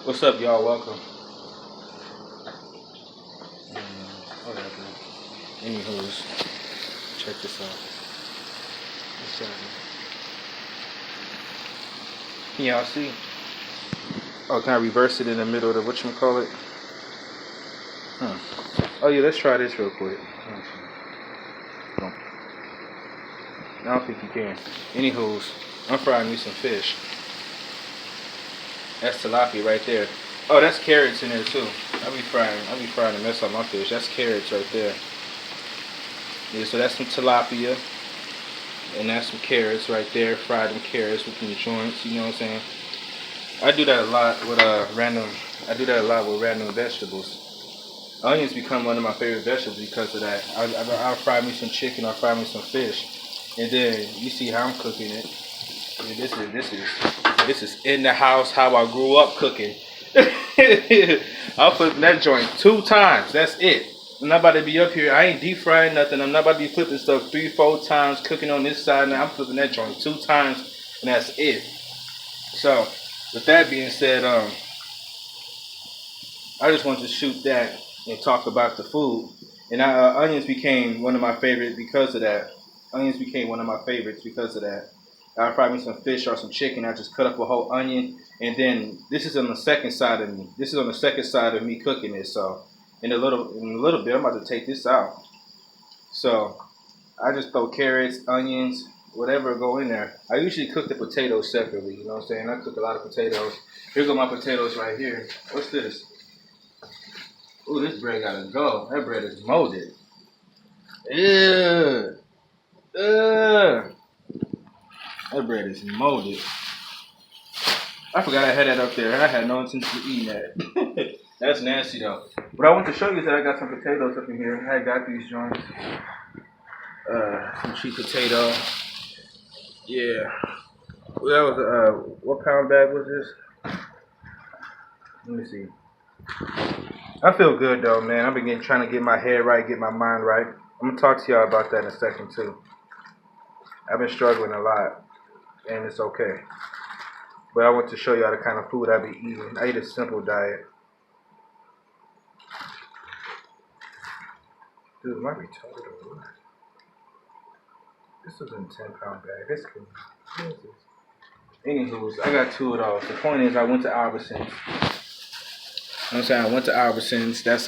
What's up, y'all? Welcome. Whatever. Anywho's, check this out. What's up? Can y'all see? Oh, can I reverse it in the middle of the whatchamacallit? Oh yeah, let's try this real quick. I don't think you can. Anywho's, I'm frying me some fish. That's tilapia right there. Oh, that's carrots in there too. I'll be frying the mess out of my fish. That's carrots right there. Yeah, so that's some tilapia. And that's some carrots right there. Fried them carrots with them joints, you know what I'm saying? I do that a lot with random vegetables. Onions become one of my favorite vegetables because of that. I'll fry me some chicken, I'll fry me some fish. And then you see how I'm cooking it. This is in the house how I grew up cooking. I'll flip that joint 2 times. That's it. I'm not about to be up here. I ain't deep frying nothing. I'm not about to be flipping stuff 3-4 times, cooking on this side. Now I'm flipping that joint 2 times, and that's it. So, with that being said, I just wanted to shoot that and talk about the food. And onions became one of my favorites because of that. I fry me some fish or some chicken. I just cut up a whole onion, and then this is on the second side of me. This is on the second side of me cooking it. So in a little bit, I'm about to take this out. So I just throw carrots, onions, whatever go in there. I usually cook the potatoes separately. You know what I'm saying? I cook a lot of potatoes. Here go my potatoes right here. What's this? Ooh, this bread gotta go. That bread is molded. Ew. That bread is molded. I forgot I had that up there. I had no intention of eating that. That's nasty though. What I want to show you is that I got some potatoes up in here. I got these joints. Some cheap potato. Yeah. Well, that was what pound bag was this? Let me see. I feel good though, man. I've been trying to get my head right, get my mind right. I'm gonna talk to y'all about that in a second too. I've been struggling a lot, and it's okay. But I want to show y'all the kind of food I be eating. I eat a simple diet. Dude, am I retarded or what? This is in a 10-pound bag. This could be. What is this? Anywho, I got 2 of those. The point is, I went to Albertsons. You know what I'm saying? I went to Albertsons. That's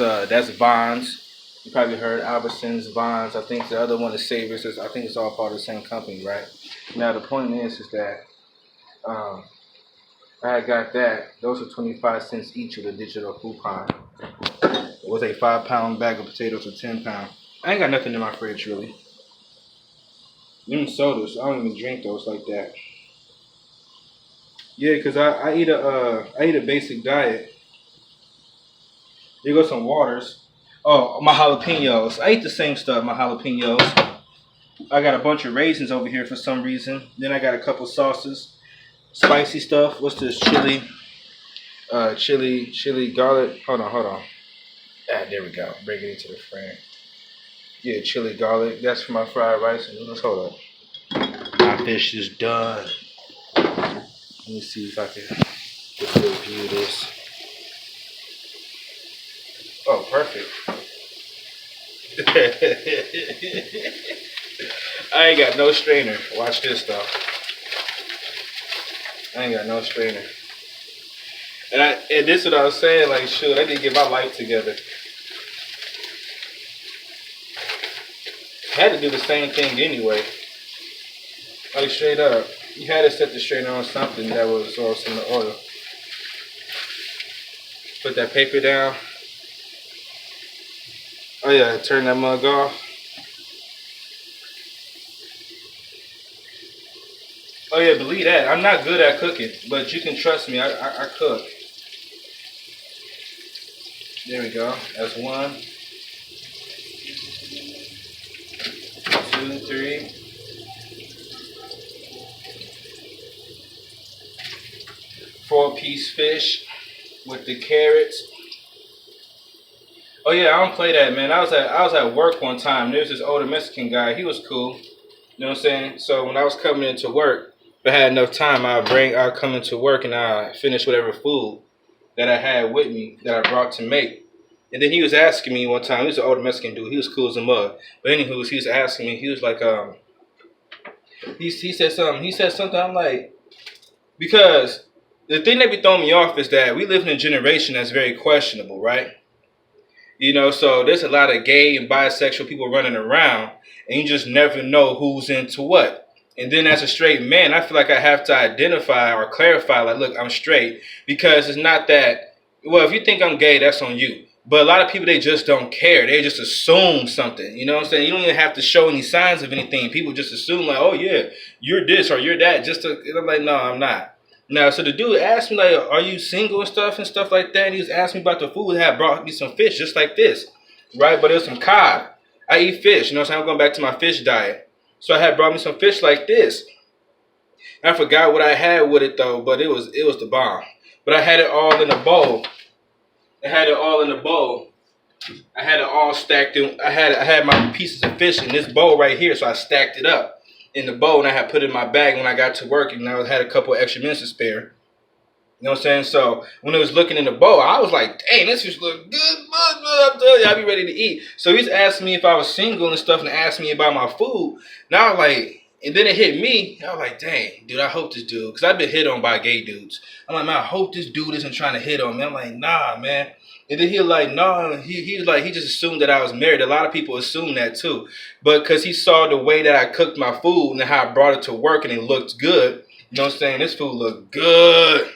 Vons. You probably heard Albertsons, Vons. I think the other one is Savers. I think it's all part of the same company, right? Now the point is that I got that. Those are 25 cents each with a digital coupon. It was a 5-pound bag of potatoes for 10 pounds. I ain't got nothing in my fridge really. Them sodas, I don't even drink those like that. Yeah, cause I eat a basic diet. Here goes some waters. Oh, my jalapenos. I eat the same stuff. My jalapenos. I got a bunch of raisins over here for some reason. Then I got a couple sauces, spicy stuff. What's this? Chili garlic. Hold on. Ah, there we go. Bring it into the frame. Yeah, chili garlic. That's for my fried rice and noodles. Hold up. My fish is done. Let me see if I can get a little view of this. Oh, perfect. I ain't got no strainer. Watch this though. I ain't got no strainer. And this is what I was saying, like, shoot, I need to get my life together. I had to do the same thing anyway. Like, straight up. You had to set the strainer on something that was absorbed in the oil. Put that paper down. Oh yeah, turn that mug off. Oh yeah, believe that. I'm not good at cooking, but you can trust me, I cook. There we go. That's 1, 2, 3. 4-piece fish with the carrots. Oh yeah, I don't play that, man. I was at work one time. There was this older Mexican guy. He was cool. You know what I'm saying? So when I was coming into work, if I had enough time, I'd come into work and I'd finish whatever food. that I had with me that I brought to make. And then he was asking me one time. He was an older Mexican dude. He was cool as a mug. But anywho, he was asking me. He was like, he said something. He said something. I'm like, because the thing that be throwing me off is that we live in a generation that's very questionable, right? You know, so there's a lot of gay and bisexual people running around, and you just never know who's into what. And then as a straight man, I feel like I have to identify or clarify, like, look, I'm straight, because it's not that, well, if you think I'm gay, that's on you. But a lot of people, they just don't care. They just assume something. You know what I'm saying? You don't even have to show any signs of anything. People just assume, like, oh, yeah, you're this or you're that. Just to, and I'm like, no, I'm not. Now, so the dude asked me, like, are you single and stuff like that? And he was asking me about the food. He had brought me some fish just like this, right? But it was some cod. I eat fish, you know what I'm saying? I'm going back to my fish diet. So I had brought me some fish like this. I forgot what I had with it, though, but it was the bomb. But I had it all in a bowl. I had it all in a bowl. I had it all stacked in. I had my pieces of fish in this bowl right here, so I stacked it up in the bowl, and I had put it in my bag when I got to work, and I had a couple extra minutes to spare. You know what I'm saying? So when I was looking in the bowl, I was like, dang, this just look good. I'm telling you, I'll be ready to eat. So he's asking me if I was single and stuff and asked me about my food. Now I was like, and then it hit me. I was like, dang, dude, I hope this dude, because I've been hit on by gay dudes. I'm like, man, I hope this dude isn't trying to hit on me. I'm like, nah, man. And then he was like, no, he was like, he just assumed that I was married. A lot of people assume that too. But because he saw the way that I cooked my food and how I brought it to work and it looked good, you know what I'm saying? This food looked good.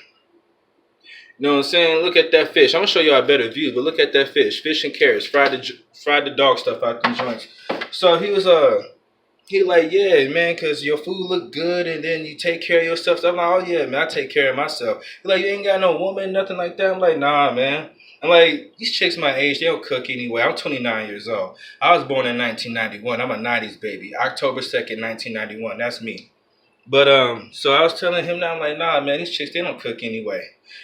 You know what I'm saying? Look at that fish. I'm going to show you a better view, but look at that fish. Fish and carrots. Fried the dog stuff out these joints. So he was like, yeah, man, because your food look good and then you take care of your stuff. So I'm like, oh, yeah, man, I take care of myself. He's like, you ain't got no woman, nothing like that? I'm like, nah, man. I'm like, these chicks my age, they don't cook anyway. I'm 29 years old. I was born in 1991. I'm a 90s baby. October 2nd, 1991. That's me. But so I was telling him now, I'm like, nah, man, these chicks, they don't cook anyway.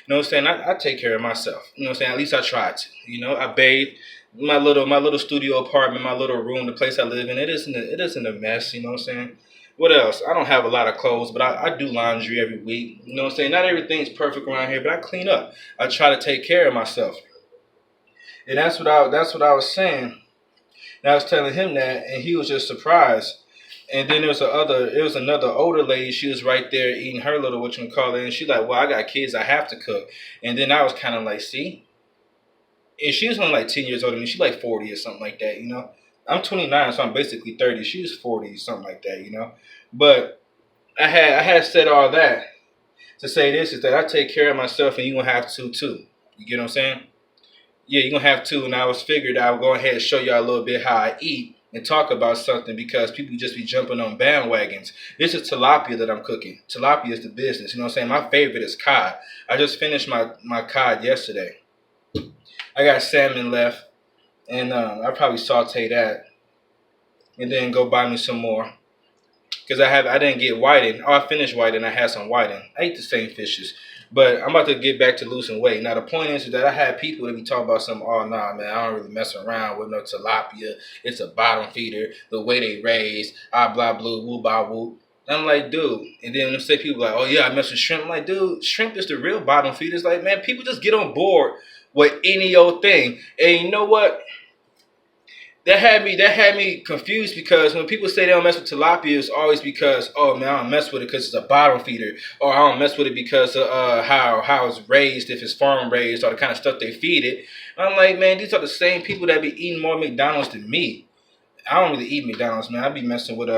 You know what I'm saying? I take care of myself. You know what I'm saying? At least I tried to. You know, I bathe. My little studio apartment, my little room, the place I live in, it isn't a mess, you know what I'm saying? What else? I don't have a lot of clothes, but I do laundry every week. You know what I'm saying? Not everything's perfect around here, but I clean up. I try to take care of myself. And that's what I was saying. And I was telling him that, and he was just surprised. And then there was another older lady. She was right there eating her little whatchamacallit, and she's like, well, I got kids, I have to cook. And then I was kind of like, see? And she was only like 10 years older than me. She's like 40 or something like that, you know? I'm 29, so I'm basically 30. She was 40, something like that, you know? But I had said all that to say this, is that I take care of myself, and you're going to have to too. You get what I'm saying? Yeah, you're going to have to. And I was figured I would go ahead and show y'all a little bit how I eat and talk about something, because people just be jumping on bandwagons. This is tilapia that I'm cooking. Tilapia is the business. You know what I'm saying? My favorite is cod. I just finished my cod yesterday. I got salmon left, and I'll probably saute that and then go buy me some more. Because I didn't get whiting. Oh, I finished whiting. I had some whiting. I ate the same fishes. But I'm about to get back to losing weight. Now, the point is that I had people that be talking about something, oh, nah, man, I don't really mess around with no tilapia. It's a bottom feeder. The way they raise, blah, blue, woo, bah, woo. I'm like, dude. And then say people like, oh, yeah, I mess with shrimp. I'm like, dude, shrimp is the real bottom feeder. It's like, man, people just get on board with any old thing. And you know what? That had me confused, because when people say they don't mess with tilapia, it's always because, oh man, I don't mess with it because it's a bottom feeder, or I don't mess with it because of how it's raised, if it's farm raised, or the kind of stuff they feed it. And I'm like, man, these are the same people that be eating more McDonald's than me. I don't really eat McDonald's, man. I be messing with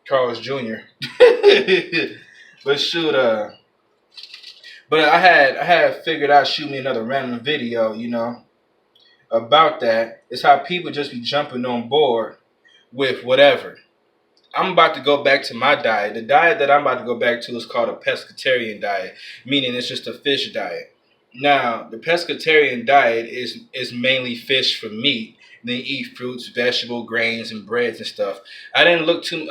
Carl's Jr. But shoot, but I had figured out shoot me another random video, you know, about that. Is how people just be jumping on board with whatever. I'm about to go back to my diet. The diet that I'm about to go back to is called a pescatarian diet, meaning it's just a fish diet. Now, the pescatarian diet is mainly fish for meat. Then eat fruits, vegetable, grains, and breads and stuff. I didn't look too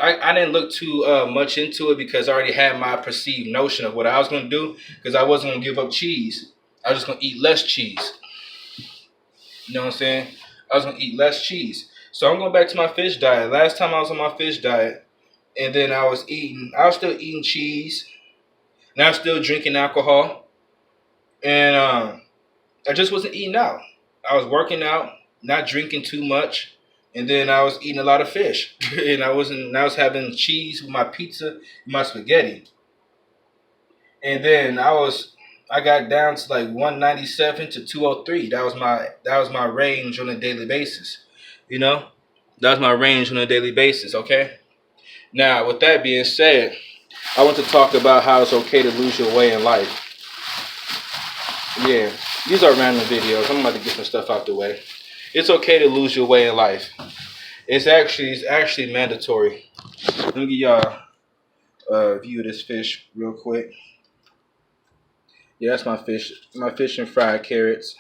much into it, because I already had my perceived notion of what I was going to do, because I wasn't going to give up cheese. I was just going to eat less cheese. You know what I'm saying? I was going to eat less cheese. So I'm going back to my fish diet. Last time I was on my fish diet, and then I was still eating cheese, and I was still drinking alcohol. And I just wasn't eating out. I was working out, not drinking too much, and then I was eating a lot of fish. And I was having cheese with my pizza and my spaghetti. And then I got down to like 197 to 203. That was my range on a daily basis. You know? That was my range on a daily basis, okay? Now, with that being said, I want to talk about how it's okay to lose your way in life. Yeah, these are random videos. I'm about to get some stuff out the way. It's okay to lose your way in life. It's actually mandatory. Let me give y'all a view of this fish real quick. Yeah, that's my fish. My fish and fried carrots.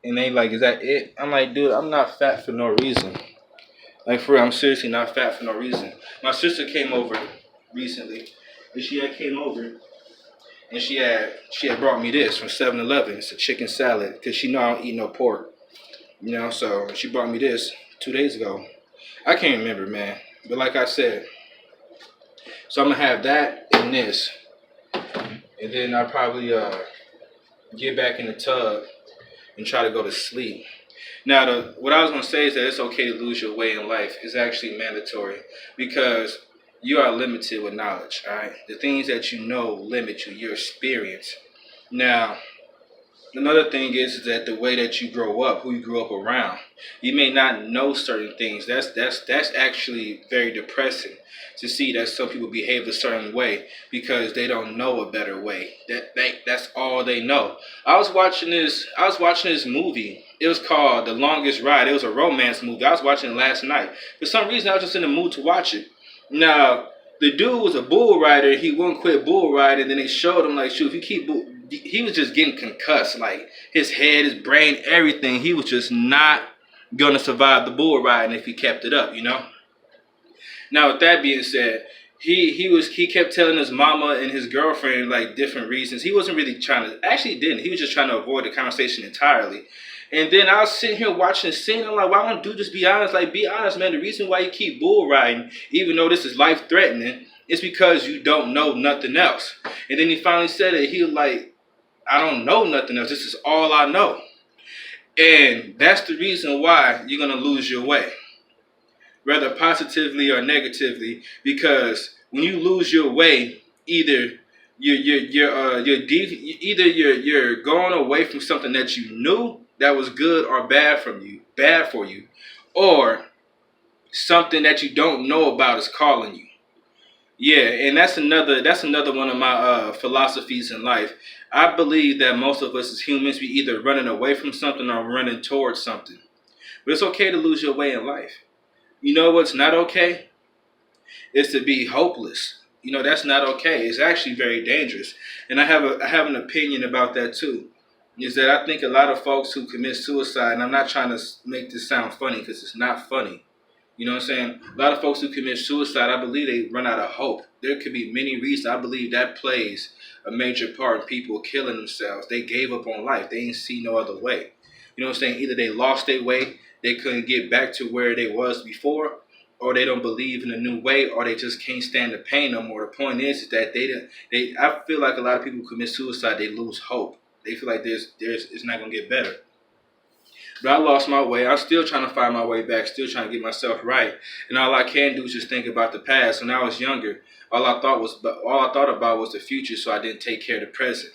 And they like, is that it? I'm like, dude, I'm not fat for no reason. Like, for real, I'm seriously not fat for no reason. My sister came over recently, and she had came over, and she had brought me this from 7-Eleven. It's a chicken salad, because she know I don't eat no pork. You know, so she brought me this 2 days ago. I can't remember, man. But like I said, so I'm going to have that and this. And then I'll probably get back in the tub and try to go to sleep. Now, what I was going to say is that it's okay to lose your way in life. It's actually mandatory because you are limited with knowledge, all right? The things that you know limit you, your experience. Now, another thing is that the way that you grow up, who you grew up around, you may not know certain things. That's actually very depressing to see that some people behave a certain way because they don't know a better way. That's all they know. I was watching this movie. It was called The Longest Ride. It was a romance movie. I was watching it last night. For some reason, I was just in the mood to watch it. Now, the dude was a bull rider. He wouldn't quit bull riding. And then they showed him like, shoot, if you keep he was just getting concussed, like his head, his brain, everything. He was just not gonna survive the bull riding if he kept it up, you know. Now, with that being said, he kept telling his mama and his girlfriend like different reasons. He wasn't really trying to, actually he didn't. He was just trying to avoid the conversation entirely. And then I was sitting here watching the scene. I'm like, why don't dude just be honest? Like, be honest, man. The reason why you keep bull riding, even though this is life threatening, is because you don't know nothing else. And then he finally said it. He was like, I don't know nothing else. This is all I know. And that's the reason why you're going to lose your way, whether positively or negatively, because when you lose your way, either you're going away from something that you knew that was good or bad for you, or something that you don't know about is calling you. Yeah, and that's another one of my philosophies in life. I believe that most of us as humans, we either running away from something or running towards something. But it's okay to lose your way in life. You know what's not okay? Is to be hopeless. You know, that's not okay. It's actually very dangerous. And I have an opinion about that too. Is that I think a lot of folks who commit suicide, and I'm not trying to make this sound funny because it's not funny. You know what I'm saying? A lot of folks who commit suicide, I believe they run out of hope. There could be many reasons. I believe that plays a major part in people killing themselves. They gave up on life. They didn't see no other way. You know what I'm saying? Either they lost their way, they couldn't get back to where they was before, or they don't believe in a new way, or they just can't stand the pain no more. The point is that I feel like a lot of people who commit suicide, they lose hope. They feel like it's not gonna get better. But I lost my way. I'm still trying to find my way back, still trying to get myself right. And all I can do is just think about the past. When I was younger, all I thought about was the future, so I didn't take care of the present.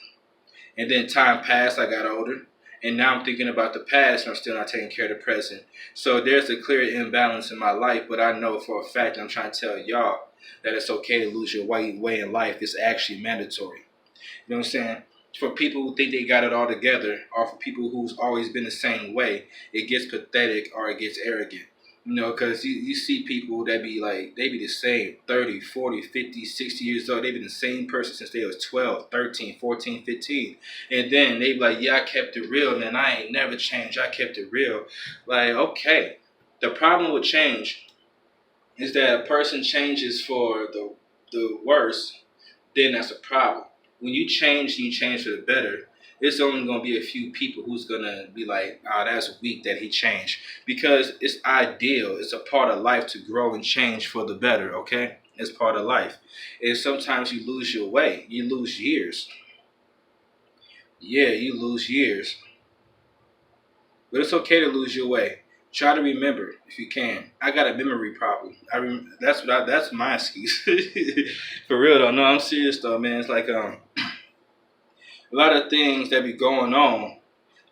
And then time passed, I got older, and now I'm thinking about the past, and I'm still not taking care of the present. So there's a clear imbalance in my life, but I know for a fact, I'm trying to tell y'all that it's okay to lose your way in life. It's actually mandatory. You know what I'm saying? For people who think they got it all together, or for people who's always been the same way, it gets pathetic or it gets arrogant. You know, because you see people that be like, they be the same, 30, 40, 50, 60 years old. They been the same person since they was 12, 13, 14, 15. And then they be like, yeah, I kept it real, man. I ain't never changed. I kept it real. Like, okay. The problem with change is that a person changes for the worse, then that's a problem. When you change for the better, it's only going to be a few people who's going to be like, oh, that's weak that he changed. Because it's ideal. It's a part of life to grow and change for the better, okay? It's part of life. And sometimes you lose your way. You lose years. Yeah, you lose years. But it's okay to lose your way. Try to remember if you can. I got a memory problem. That's my excuse. For real though. No, I'm serious though, man. It's like a lot of things that be going on.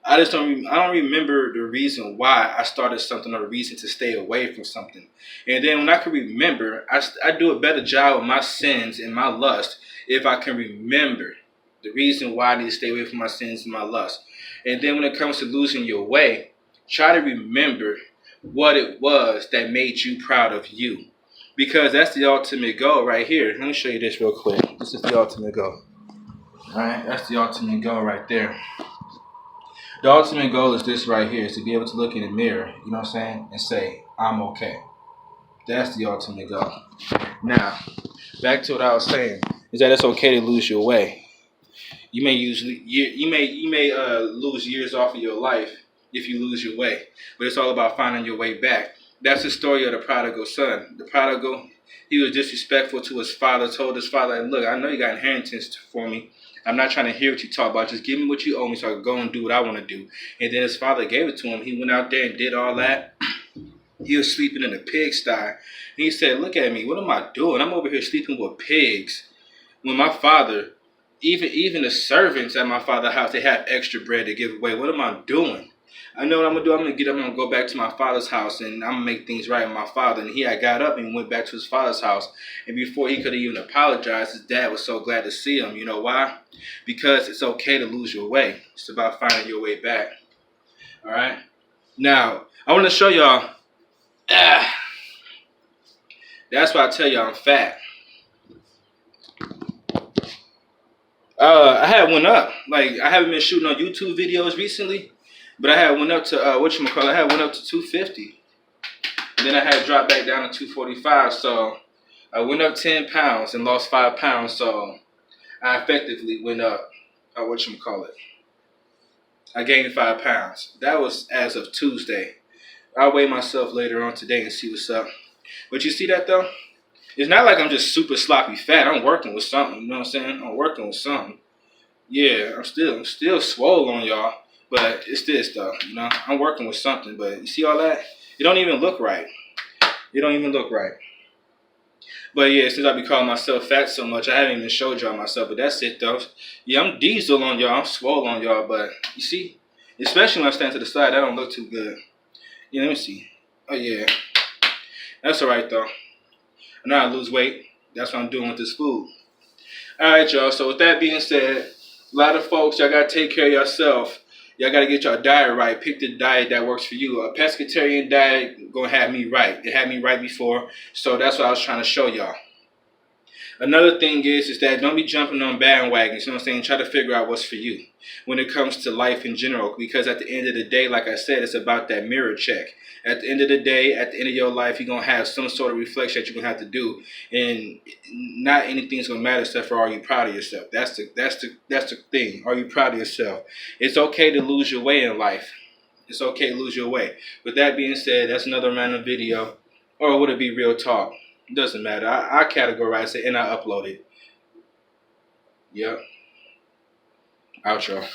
I don't remember the reason why I started something or the reason to stay away from something. And then when I can remember, I do a better job with my sins and my lust if I can remember the reason why I need to stay away from my sins and my lust. And then when it comes to losing your way, try to remember what it was that made you proud of you. Because that's the ultimate goal right here. Let me show you this real quick. This is the ultimate goal. Alright, that's the ultimate goal right there. The ultimate goal is this right here, is to be able to look in the mirror, you know what I'm saying, and say, I'm okay. That's the ultimate goal. Now, back to what I was saying, is that it's okay to lose your way. You may lose years off of your life if you lose your way, but it's all about finding your way back. That's the story of the prodigal son. The prodigal, he was disrespectful to his father, told his father, look, I know you got inheritance for me. I'm not trying to hear what you talk about. Just give me what you owe me so I can go and do what I want to do. And then his father gave it to him. He went out there and did all that. He was sleeping in a pigsty. And he said, look at me. What am I doing? I'm over here sleeping with pigs. When my father, even the servants at my father's house, they have extra bread to give away. What am I doing? I know what I'm going to do. I'm going to get up and I'm going to go back to my father's house and I'm going to make things right with my father. And he had got up and went back to his father's house. And before he could have even apologized, his dad was so glad to see him. You know why? Because it's okay to lose your way. It's about finding your way back. All right? Now, I want to show y'all. That's why I tell y'all I'm fat. I had went up. Like, I haven't been shooting on YouTube videos recently. But I had went up to, I had went up to 250. And then I had dropped back down to 245. So I went up 10 pounds and lost 5 pounds. So I effectively went up, I gained 5 pounds. That was as of Tuesday. I'll weigh myself later on today and see what's up. But you see that though? It's not like I'm just super sloppy fat. I'm working with something. You know what I'm saying? I'm working with something. Yeah, I'm still swole on y'all. But it's this though, you know, I'm working with something, but you see all that? It don't even look right. It don't even look right. But yeah, since I be calling myself fat so much, I haven't even showed y'all myself, but that's it though. Yeah, I'm diesel on y'all, I'm swole on y'all, but you see, especially when I stand to the side, that don't look too good. Yeah, let me see. Oh yeah, that's all right though. I know how to lose weight. That's what I'm doing with this food. All right, y'all, so with that being said, a lot of folks, y'all got to take care of yourself. Y'all got to get your diet right. Pick the diet that works for you. A pescatarian diet going to have me right. It had me right before. So that's what I was trying to show y'all. Another thing is that don't be jumping on bandwagons. You know what I'm saying? Try to figure out what's for you when it comes to life in general. Because at the end of the day, like I said, it's about that mirror check. At the end of the day, at the end of your life, you're going to have some sort of reflection that you're going to have to do. And not anything's going to matter except for, are you proud of yourself? That's the thing. Are you proud of yourself? It's okay to lose your way in life. It's okay to lose your way. With that being said, that's another random video. Or would it be real talk? It doesn't matter. I categorize it and I upload it. Yep. Outro.